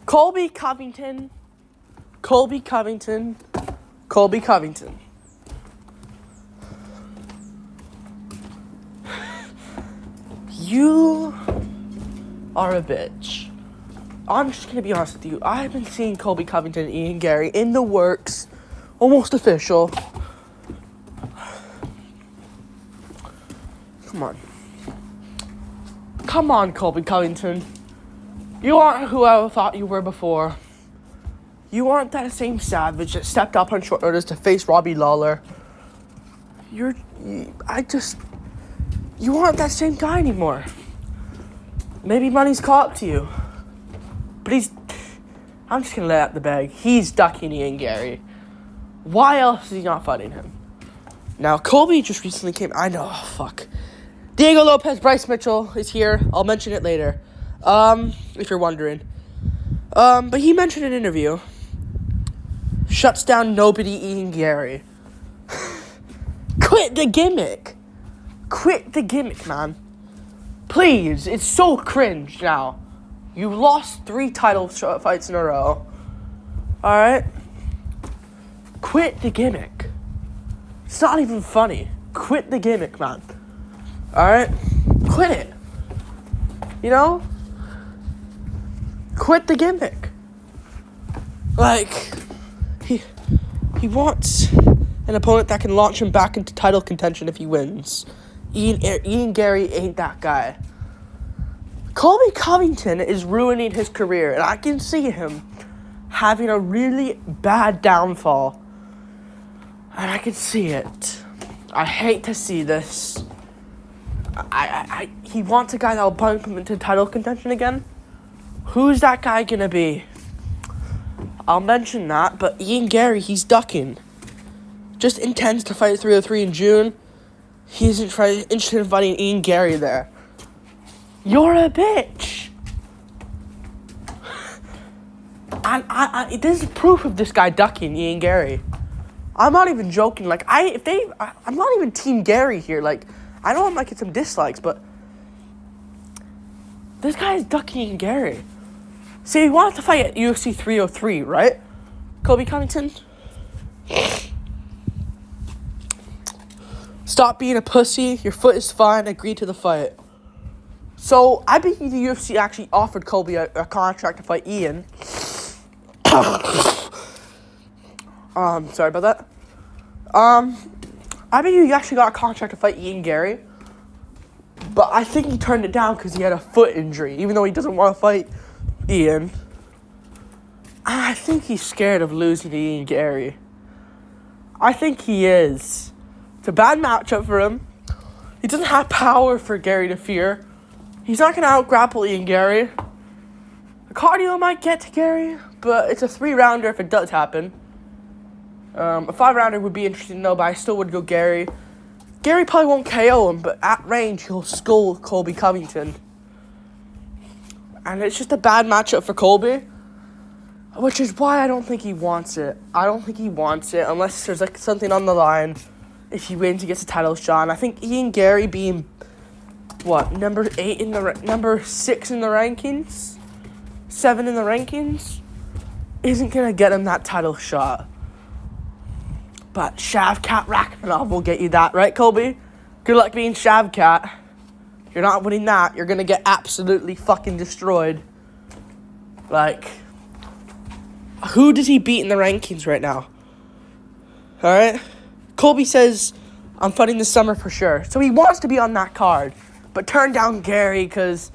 Colby Covington. Colby Covington. Colby Covington. You are a bitch. I'm just going to be honest with you. I've been seeing Colby Covington and Ian Garry in the works. Almost official. Come on. Come on, Colby Covington. You aren't who I thought you were before. You aren't that same savage that stepped up on short notice to face Robbie Lawler. You aren't that same guy anymore. Maybe money's caught up to you. But I'm just going to let out the bag. He's ducking Ian Garry. Why else is he not fighting him? Now, Colby just recently came... I know, fuck. Diego Lopez, Bryce Mitchell is here. I'll mention it later. If you're wondering. But he mentioned in an interview. Shuts down nobody Ian Garry. Quit the gimmick. Quit the gimmick, man. Please, it's so cringe now. You lost 3 title fights in a row. Alright? Quit the gimmick. It's not even funny. Quit the gimmick, man. Alright? Quit it. You know? Quit the gimmick. Like, he wants an opponent that can launch him back into title contention if he wins. Ian Garry ain't that guy. Colby Covington is ruining his career, and I can see him having a really bad downfall. And I can see it. I hate to see this. He wants a guy that will bump him into title contention again. Who's that guy gonna be? I'll mention that, but Ian Garry, he's ducking. Just intends to fight 303 in June. He isn't interested in fighting Ian Garry there. You're a bitch. And this is proof of this guy ducking Ian Garry. I'm not even joking. Like, I'm not even Team Garry here. Like, I know I might get some dislikes, but this guy is ducking Ian Garry. See, he wanted to fight at UFC 303, right? Colby Covington? Stop being a pussy. Your foot is fine. Agree to the fight. So, I bet the UFC actually offered Colby a contract to fight Ian. Sorry about that. I bet you actually got a contract to fight Ian Garry. But I think he turned it down because he had a foot injury, even though he doesn't want to fight Ian. I think he's scared of losing to Ian Garry. I think he is. It's a bad matchup for him. He doesn't have power for Garry to fear. He's not going to out-grapple Ian Garry. The cardio might get to Garry, but it's a 3-rounder if it does happen. A 5-rounder would be interesting to know, but I still would go Garry. Garry probably won't KO him, but at range, he'll skull Colby Covington. And it's just a bad matchup for Colby, which is why I don't think he wants it. I don't think he wants it unless there's like something on the line. If he wins, he gets a title shot. And I think Ian Garry being, number 6 in the rankings, 7 in the rankings, isn't gonna get him that title shot. But Shavkat Rakhmonov will get you that, right, Colby? Good luck being Shavkat. You're not winning that. You're gonna get absolutely fucking destroyed. Like, who does he beat in the rankings right now? Alright? Colby says, I'm fighting this summer for sure. So he wants to be on that card. But turned down Garry because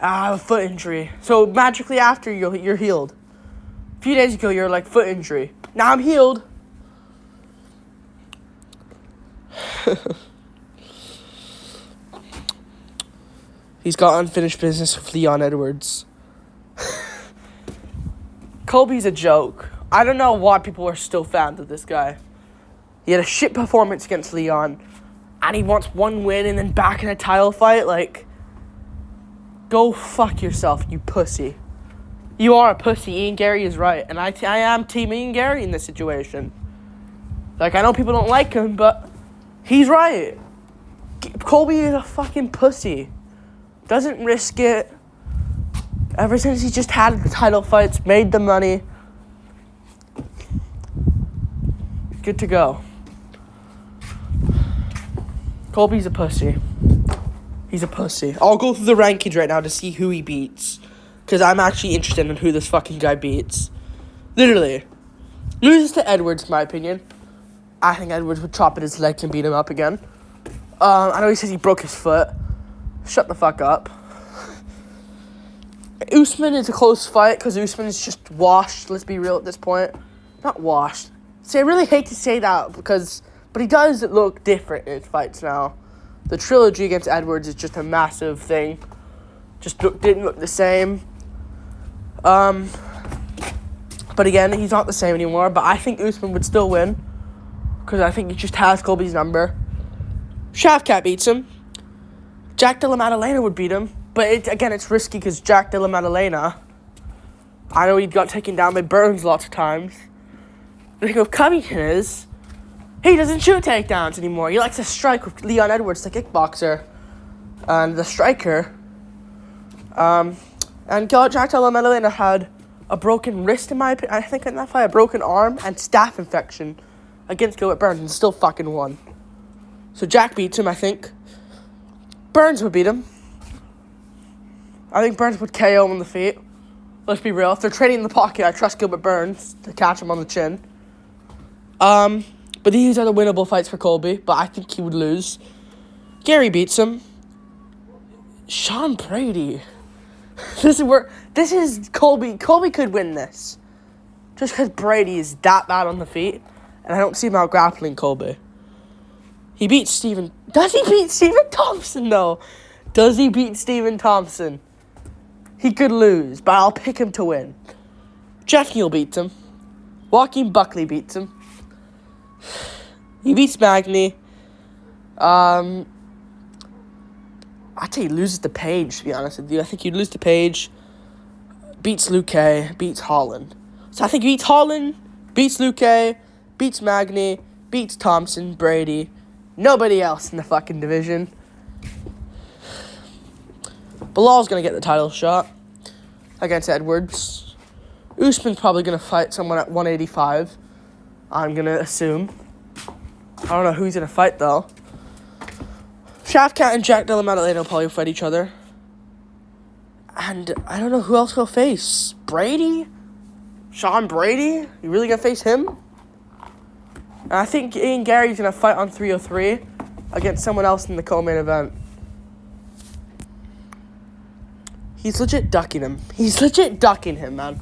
I have a foot injury. So magically after, you're healed. A few days ago, you're like, foot injury. Now I'm healed. He's got unfinished business with Leon Edwards. Colby's a joke. I don't know why people are still fans of this guy. He had a shit performance against Leon, and he wants one win and then back in a title fight. Like, go fuck yourself, you pussy. You are a pussy. Ian Garry is right, and I am Team Ian Garry in this situation. Like, I know people don't like him, but he's right. Colby is a fucking pussy. Doesn't risk it. Ever since he just had the title fights, made the money, good to go. Colby's a pussy. He's a pussy. I'll go through the rankings right now to see who he beats. Because I'm actually interested in who this fucking guy beats. Literally. Loses to Edwards, in my opinion. I think Edwards would chop at his leg and beat him up again. I know he says he broke his foot. Shut the fuck up. Usman is a close fight because Usman is just washed. Let's be real at this point. Not washed. See, I really hate to say that but he does look different in his fights now. The trilogy against Edwards is just a massive thing. Didn't look the same. But again, he's not the same anymore. But I think Usman would still win because I think he just has Colby's number. Shavkat beats him. Jack Della Maddalena would beat him. But it's risky because Jack Della Maddalena, I know he got taken down by Burns lots of times. The thing with Covington is, he doesn't shoot takedowns anymore. He likes to strike with Leon Edwards, the kickboxer, and the striker. And Jack Della Maddalena had a broken wrist, in my opinion. I think in that fight, a broken arm and staph infection against Gilbert Burns, and still fucking won. So Jack beats him, I think. Burns would beat him. I think Burns would KO him on the feet. Let's be real. If they're trading in the pocket, I trust Gilbert Burns to catch him on the chin. But these are the winnable fights for Colby, but I think he would lose. Garry beats him. Sean Brady. This is Colby. Colby could win this. Just because Brady is that bad on the feet, and I don't see him out grappling Colby. He beats Stephen. Does he beat Stephen Thompson, though? Does he beat Stephen Thompson? He could lose, but I'll pick him to win. Jeff Neal beats him. Joaquin Buckley beats him. He beats Magny. I'd say he loses to Page, to be honest with you. I think he'd lose to Page. Beats Luque. Beats Holland. So I think he beats Holland. Beats Luque. Beats Magny. Beats Thompson. Brady. Nobody else in the fucking division. Bilal's going to get the title shot against Edwards. Usman's probably going to fight someone at 185. I'm going to assume. I don't know who he's going to fight, though. Shavkat and Jack Della Maddalena will probably fight each other. And I don't know who else he'll face. Brady? Sean Brady? You really going to face him? And I think Ian Garry's going to fight on 303 against someone else in the co-main event. He's legit ducking him. He's legit ducking him, man.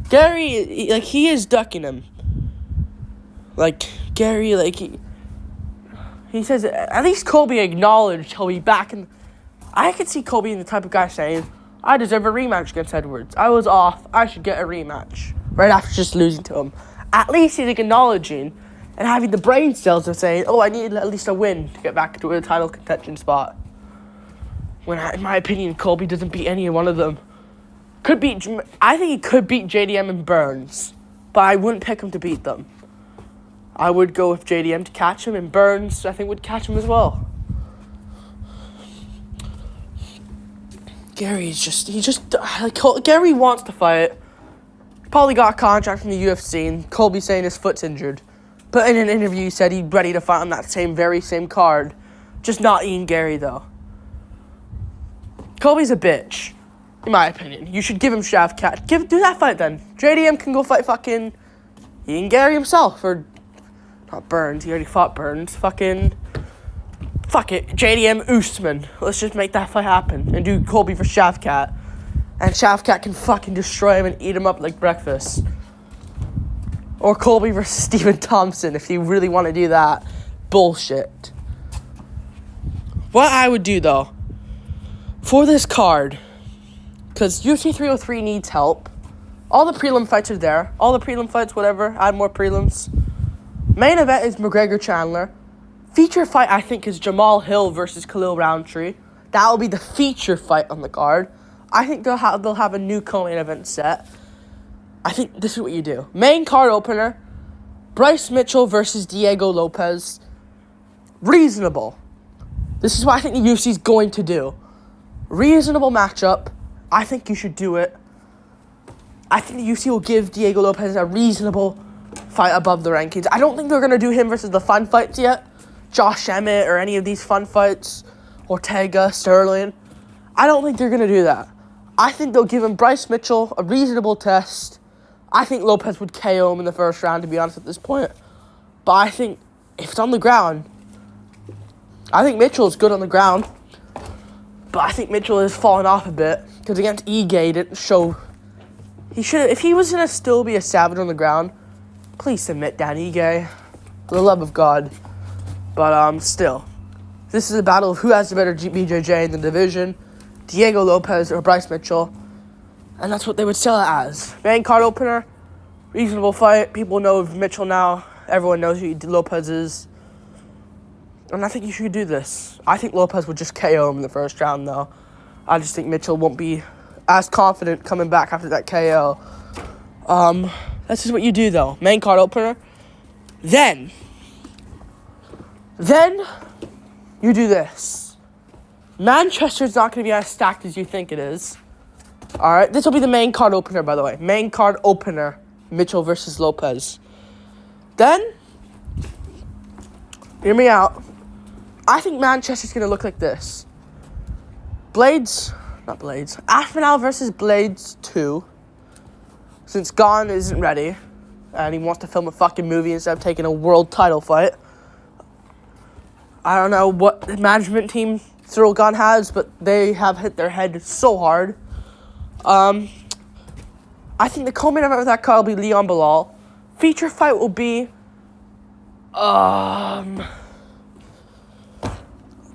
Garry, he is ducking him. Garry, he says, at least Colby acknowledged he'll be back in. I could see Colby being the type of guy saying, I deserve a rematch against Edwards. I was off. I should get a rematch. Right after just losing to him. At least he's acknowledging and having the brain cells of saying, I need at least a win to get back to a title contention spot. When, in my opinion, Colby doesn't beat any one of them. I think he could beat JDM and Burns, but I wouldn't pick him to beat them. I would go with JDM to catch him, and Burns, I think, would catch him as well. Garry wants to fight. Probably got a contract from the UFC, and Colby saying his foot's injured. But in an interview, he said he's ready to fight on that very same card. Just not Ian Garry, though. Colby's a bitch, in my opinion. You should give him Shavkat. Do that fight then. JDM can go fight fucking Ian Garry himself, or not Burns. He already fought Burns. Fuck it. JDM Usman. Let's just make that fight happen and do Colby for Shavkat, and Shavkat can fucking destroy him and eat him up like breakfast. Or Colby versus Stephen Thompson if you really want to do that bullshit. What I would do though, for this card, because UFC 303 needs help. All the prelim fights are there. All the prelim fights, whatever. Add more prelims. Main event is McGregor-Chandler. Feature fight, I think, is Jamal Hill versus Khalil Roundtree. That will be the feature fight on the card. I think they'll have a new co-main event set. I think this is what you do. Main card opener, Bryce Mitchell versus Diego Lopez. Reasonable. This is what I think the UFC is going to do. Reasonable matchup. I think you should do it. I think the UFC will give Diego Lopez a reasonable fight above the rankings. I don't think they're going to do him versus the fun fights yet. Josh Emmett or any of these fun fights. Ortega, Sterling. I don't think they're going to do that. I think they'll give him Bryce Mitchell a reasonable test. I think Lopez would KO him in the first round, to be honest, at this point. But I think if it's on the ground, I think Mitchell's good on the ground. But I think Mitchell has fallen off a bit. Because against Ige, he didn't show... He should, if he was going to still be a savage on the ground, please submit Dan Ige. For the love of God. But still, this is a battle of who has the better BJJ in the division. Diego Lopez or Bryce Mitchell. And that's what they would sell it as. Main card opener, reasonable fight. People know of Mitchell now. Everyone knows who Lopez is. And I think you should do this. I think Lopez would just KO him in the first round, though. I just think Mitchell won't be as confident coming back after that KO. That's just what you do, though. Main card opener. Then you do this. Manchester's not going to be as stacked as you think it is. Alright, this will be the main card opener, by the way. Main card opener. Mitchell versus Lopez. Then, hear me out. I think Manchester's going to look like this. Aspinall versus Blades 2. Since Gon isn't ready, and he wants to film a fucking movie instead of taking a world title fight. I don't know what management team Cyril Gane has, but they have hit their head so hard. I think the co-main event with that card will be Leon Bilal. Feature fight will be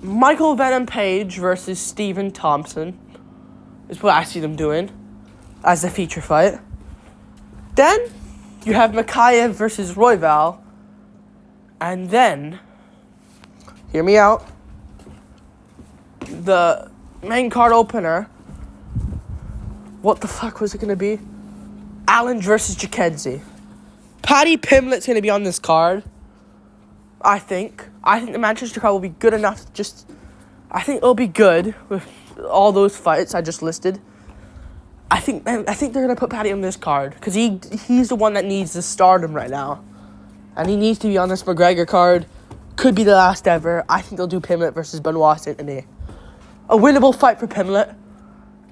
Michael Venom Page versus Stephen Thompson is what I see them doing as the feature fight. Then you have Makayev versus Royval. And then, hear me out, the main card opener, what the fuck was it going to be? Allen versus Jackenzie. Paddy Pimblett's going to be on this card, I think. I think the Manchester card will be good enough. I think it'll be good with all those fights I just listed. I think they're going to put Paddy on this card because he's the one that needs the stardom right now. And he needs to be on this McGregor card. Could be the last ever. I think they'll do Pimblett versus Benoit Saint-Denis. A winnable fight for Pimblett.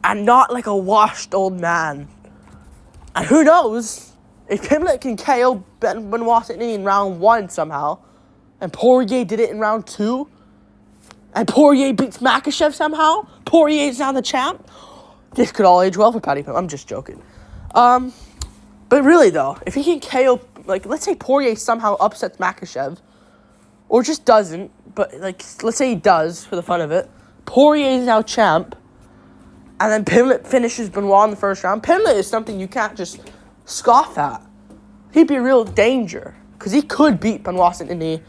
And not like a washed old man. And who knows? If Pimblett can KO Benoit Saint-Denis in round 1 somehow, and Poirier did it in round 2, and Poirier beats Makhachev somehow, Poirier's now the champ, this could all age well for Paddy Pimblett. I'm just joking. But really though, if he can KO, like, let's say Poirier somehow upsets Makhachev, or just doesn't, but like, let's say he does for the fun of it, Poirier is now champ, and then Pimblett finishes Benoit in the first round. Pimblett is something you can't just scoff at. He'd be a real danger, because he could beat Benoit Saint-Denis,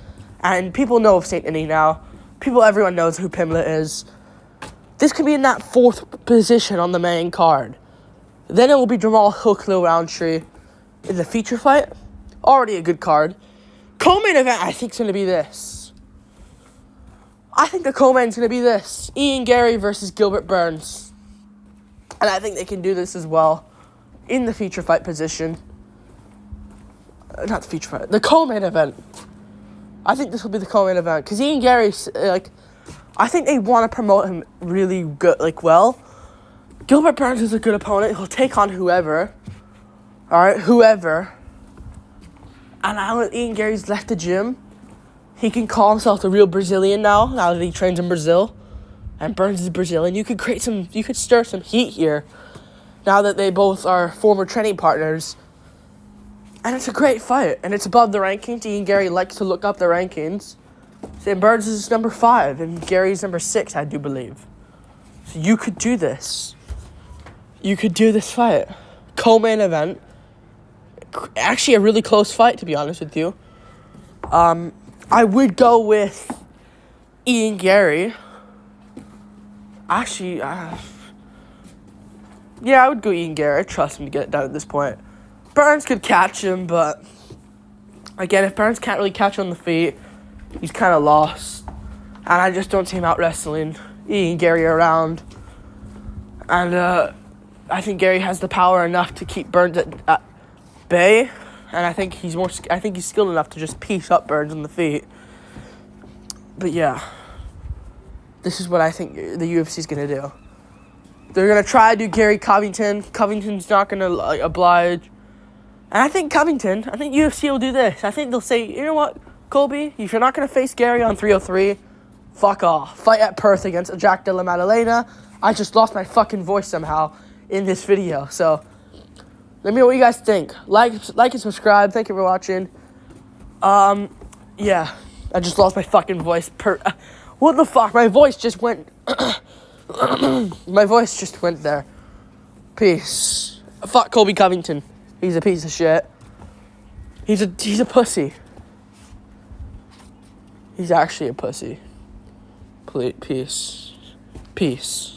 and people know of Saint-Denis now. Everyone knows who Pimblett is. This could be in that 4th position on the main card. Then it will be Jamal Hook, Lil Roundtree in the feature fight. Already a good card. Co-main event, I think, is going to be this. I think the co-main is going to be this. Ian Garry versus Gilbert Burns. And I think they can do this as well in the feature fight position. Not the feature fight. The co-main event. I think this will be the co-main event. Because Ian Garry, I think they want to promote him really good, well. Gilbert Burns is a good opponent. He'll take on whoever. Alright, whoever. And now that Ian Garry's left the gym, he can call himself the real Brazilian now that he trains in Brazil. And Burns is Brazilian. You could stir some heat here now that they both are former training partners. And it's a great fight. And it's above the rankings. Ian Garry likes to look up the rankings. And Burns is number 5 and Gary's number 6, I do believe. So you could do this. You could do this fight. Co-main event. Actually a really close fight, to be honest with you. I would go with Ian Garry. Actually, I would go Ian Garry. I trust him to get it done at this point. Burns could catch him, but again, if Burns can't really catch him on the feet, he's kind of lost. And I just don't see him out wrestling Ian Garry around. And I think Garry has the power enough to keep Burns at bay, and I think he's skilled enough to just piece up Burns in the feet. But yeah, this is what I think the UFC is gonna do. They're gonna try to do Garry Covington. Covington's not gonna oblige, and I think UFC will do this. I think they'll say, you know what, Colby, if you're not gonna face Garry on 303, fuck off. Fight at Perth against Jack Della Maddalena. I just lost my fucking voice somehow in this video. So let me know what you guys think. Like and subscribe. Thank you for watching. Yeah, I just lost my fucking voice. What the fuck? My voice just went. My voice just went there. Peace. Fuck Colby Covington. He's a piece of shit. He's a pussy. He's actually a pussy. Peace. Peace.